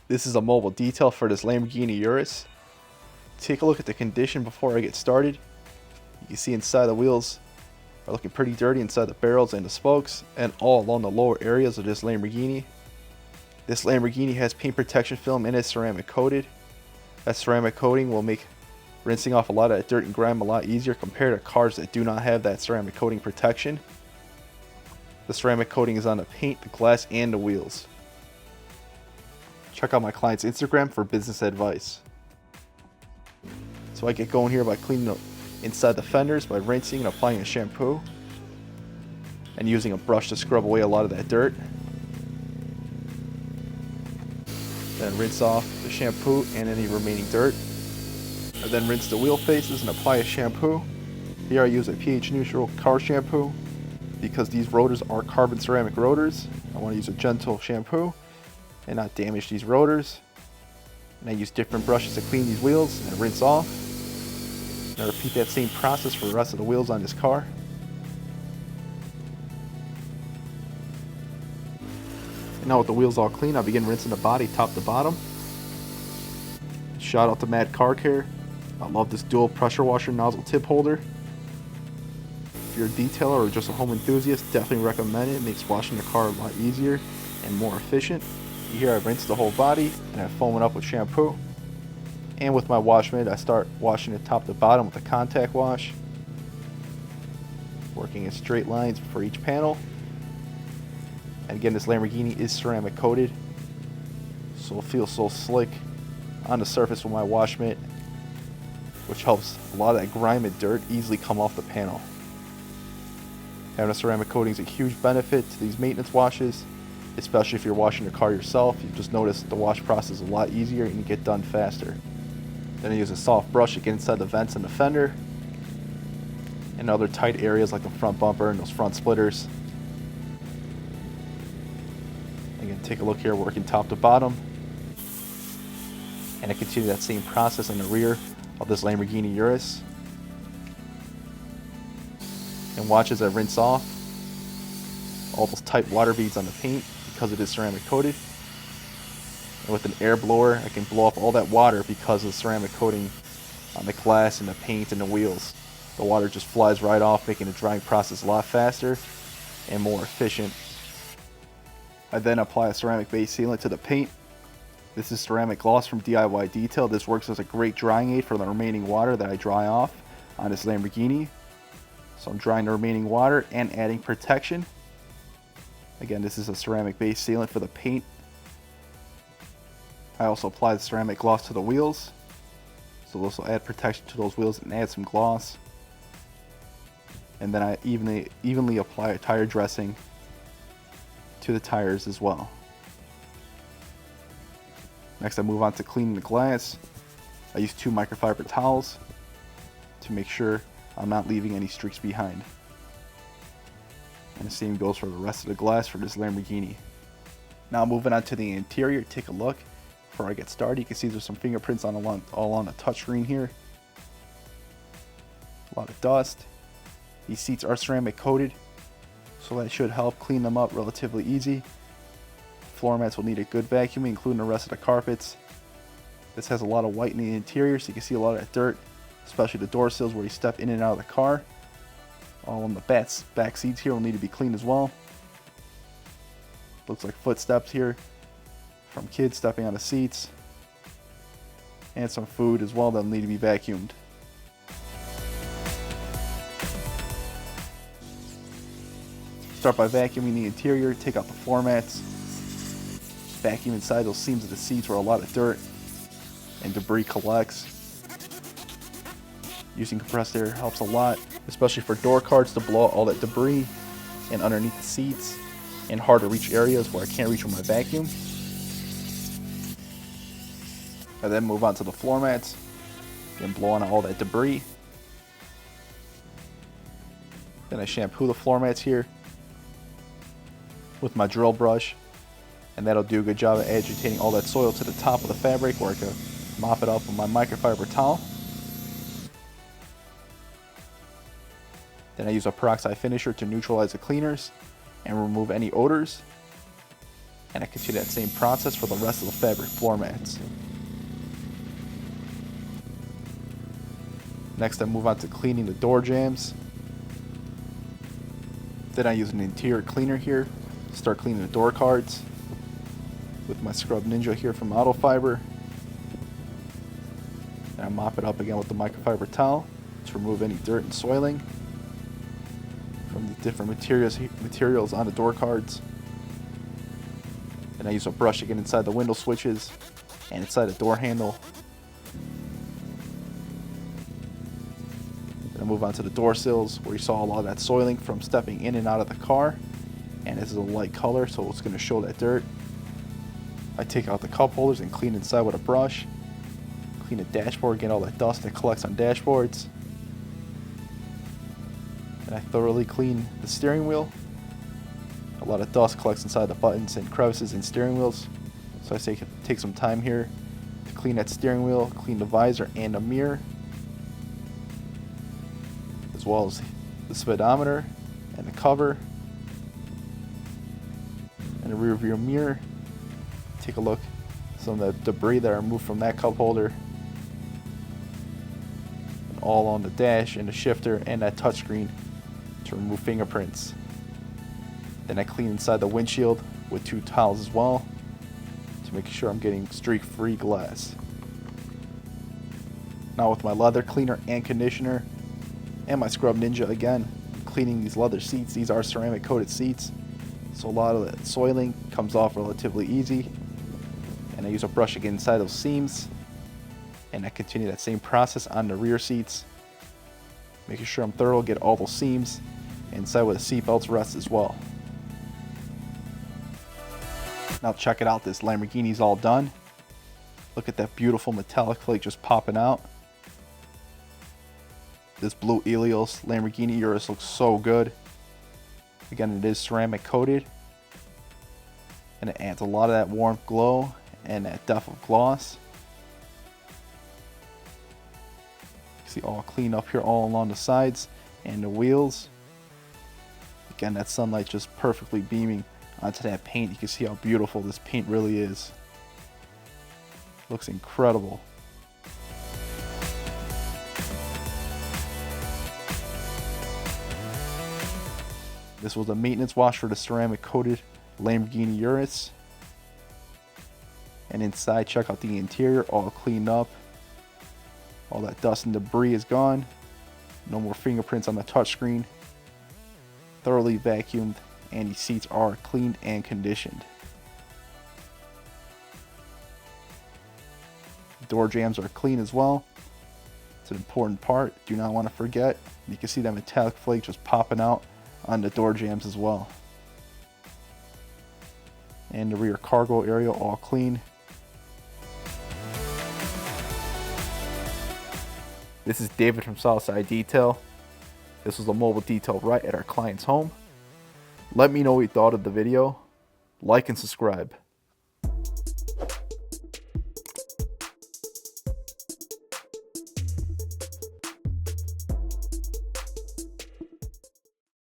This is a mobile detail for this Lamborghini Urus. Take a look at the condition before I get started. You can see inside the wheels are looking pretty dirty inside the barrels and the spokes and all along the lower areas of this Lamborghini. This Lamborghini has paint protection film in it, ceramic coated. That ceramic coating will make rinsing off a lot of that dirt and grime a lot easier compared to cars that do not have that ceramic coating protection. The ceramic coating is on the paint, the glass, and the wheels. Check out my client's Instagram for business advice. So I get going here by cleaning up inside the fenders by rinsing and applying a shampoo and using a brush to scrub away a lot of that dirt. Then rinse off the shampoo and any remaining dirt. I then rinse the wheel faces and apply a shampoo. Here I use a pH neutral car shampoo because these rotors are carbon ceramic rotors. I want to use a gentle shampoo and not damage these rotors. And I use different brushes to clean these wheels and rinse off. And I repeat that same process for the rest of the wheels on this car. And now with the wheels all clean, I begin rinsing the body top to bottom. Shout out to Mad Car Care. I love this dual pressure washer nozzle tip holder. If you're a detailer or just a home enthusiast, definitely recommend it. It makes washing the car a lot easier and more efficient. Here I rinse the whole body and I foam it up with shampoo. And with my wash mitt, I start washing it top to bottom with a contact wash, working in straight lines for each panel. And again, this Lamborghini is ceramic coated, so it feels so slick on the surface with my wash mitt, which helps a lot of that grime and dirt easily come off the panel. Having a ceramic coating is a huge benefit to these maintenance washes, especially if you're washing your car yourself. You just notice the wash process is a lot easier and you get done faster. Then I use a soft brush to get inside the vents and the fender and other tight areas like the front bumper and those front splitters. Again, take a look here, working top to bottom. And I continue that same process in the rear of this Lamborghini Urus. And watch as I rinse off all those tight water beads on the paint because it is ceramic coated. And with an air blower, I can blow up all that water because of the ceramic coating on the glass and the paint and the wheels. The water just flies right off, making the drying process a lot faster and more efficient. I then apply a ceramic base sealant to the paint. This is ceramic gloss from DIY Detail. This works as a great drying aid for the remaining water that I dry off on this Lamborghini. So I'm drying the remaining water and adding protection. Again, this is a ceramic base sealant for the paint. I also apply the ceramic gloss to the wheels. So this will add protection to those wheels and add some gloss. And then I evenly apply a tire dressing to the tires as well. Next I move on to cleaning the glass. I use 2 microfiber towels to make sure I'm not leaving any streaks behind. And the same goes for the rest of the glass for this Lamborghini. Now moving on to the interior, take a look. Before I get started, you can see there's some fingerprints all on the touchscreen here. A lot of dust. These seats are ceramic coated, so that should help clean them up relatively easy. Floor mats will need a good vacuuming, including the rest of the carpets. This has a lot of white in the interior, so you can see a lot of that dirt, especially the door sills where you step in and out of the car. All on the back seats here will need to be cleaned as well. Looks like footsteps here from kids stepping on the seats. And some food as well that'll need to be vacuumed. Start by vacuuming the interior, take out the floor mats. Vacuum inside those seams of the seats where a lot of dirt and debris collects. Using compressed air helps a lot, especially for door cards to blow out all that debris and underneath the seats and hard to reach areas where I can't reach with my vacuum. I then move on to the floor mats and blow on all that debris. Then I shampoo the floor mats here with my drill brush, and that'll do a good job of agitating all that soil to the top of the fabric where I can mop it up with my microfiber towel. Then I use a peroxide finisher to neutralize the cleaners and remove any odors. And I continue that same process for the rest of the fabric floor mats. Next, I move on to cleaning the door jambs. Then I use an interior cleaner here to start cleaning the door cards with my Scrub Ninja here from Auto Fiber. And I mop it up again with the microfiber towel to remove any dirt and soiling from the different materials on the door cards. And I use a brush again inside the window switches and inside the door handle. Then I move on to the door sills, where you saw a lot of that soiling from stepping in and out of the car. And this is a light color, so it's going to show that dirt. I take out the cup holders and clean inside with a brush. Clean the dashboard, get all that dust that collects on dashboards. And I thoroughly clean the steering wheel. A lot of dust collects inside the buttons and crevices in steering wheels. So I take some time here to clean that steering wheel, clean the visor and the mirror, as well as the speedometer and the cover and the rear view mirror. Take a look at some of the debris that are removed from that cup holder, and all on the dash and the shifter and that touchscreen to remove fingerprints. Then I clean inside the windshield with 2 towels as well to make sure I'm getting streak-free glass. Now with my leather cleaner and conditioner and my Scrub Ninja again, cleaning these leather seats. These are ceramic coated seats, so a lot of the soiling comes off relatively easy. And I use a brush again inside those seams, and I continue that same process on the rear seats, making sure I'm thorough, get all those seams inside where the seat belts rest as well. Now check it out, this Lamborghini's all done. Look at that beautiful metallic flake just popping out. This blue Helios Lamborghini Urus looks so good. Again, it is ceramic coated, and it adds a lot of that warmth glow and that depth of gloss. You see all clean up here all along the sides and the wheels. Again, that sunlight just perfectly beaming onto that paint. You can see how beautiful this paint really is. Looks incredible. This was a maintenance wash for the ceramic coated Lamborghini Urus. And inside, check out the interior, all cleaned up. All that dust and debris is gone. No more fingerprints on the touchscreen. Thoroughly vacuumed, and these seats are cleaned and conditioned. Door jambs are clean as well. It's an important part. Do not want to forget. You can see that metallic flake just popping out on the door jambs as well. And the rear cargo area all clean. This is David from Southside Detail. This was a mobile detail right at our client's home. Let me know what you thought of the video. Like and subscribe.